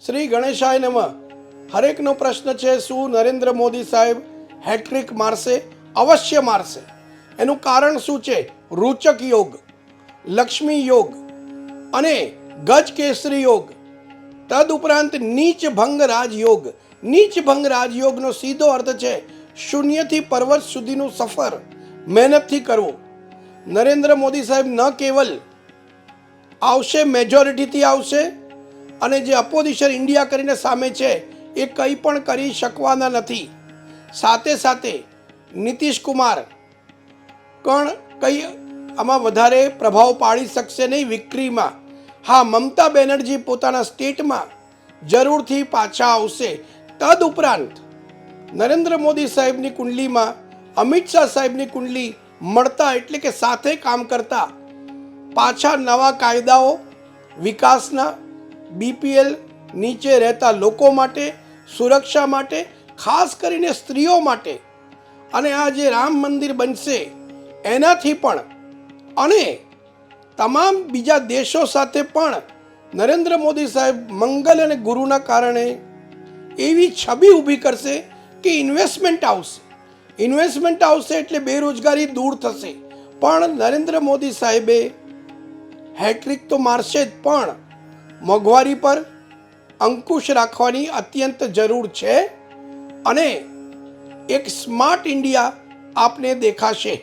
શ્રી ગણેશાય નમઃ. હરેકનો પ્રશ્ન છે, શું નરેન્દ્ર મોદી સાહેબ હેટ્રિક મારશે? અવશ્ય મારશે. એનું કારણ શું છે? રૂચક યોગ, લક્ષ્મી યોગ અને ગજ કેસરી યોગ, તદુપરાંત નીચ ભંગ રાજયોગ. નીચ ભંગ રાજયોગનો સીધો અર્થ છે શૂન્યથી પર્વત સુધીનું સફર મહેનતથી કરવું. નરેન્દ્ર મોદી સાહેબ ન કેવલ આવશે, મેજોરિટીથી આવશે, અને જે અપોઝિશન ઇન્ડિયા કરીને સામે છે એ કંઈ પણ કરી શકવાના નથી. સાથે સાથે નીતિશ કુમાર પણ કંઈ આમાં વધારે પ્રભાવ પાડી શકશે નહીં વિક્ટરીમાં. હા, મમતા બેનર્જી પોતાના સ્ટેટમાં જરૂરથી પાછા આવશે. તદુપરાંત નરેન્દ્ર મોદી સાહેબની કુંડલીમાં અમિત શાહ સાહેબની કુંડલી મળતા, એટલે કે સાથે કામ કરતા, પાછા નવા કાયદાઓ વિકાસના, બીપીએલ નીચે રહેતા લોકો માટે, સુરક્ષા માટે, ખાસ કરીને સ્ત્રીઓ માટે, અને આ જે રામ મંદિર બનશે એનાથી પણ, અને તમામ બીજા દેશો સાથે પણ નરેન્દ્ર મોદી સાહેબ મંગલ અને ગુરુના કારણે એવી છબી ઊભી કરશે કે ઇન્વેસ્ટમેન્ટ આવશે. ઇન્વેસ્ટમેન્ટ આવશે એટલે બેરોજગારી દૂર થશે. પણ નરેન્દ્ર મોદી સાહેબે હેટ્રિક તો મારશે જ, પણ મોંઘવારી પર અંકુશ રાખવાની અત્યંત જરૂર છે, અને એક સ્માર્ટ ઇન્ડિયા આપને દેખાશે.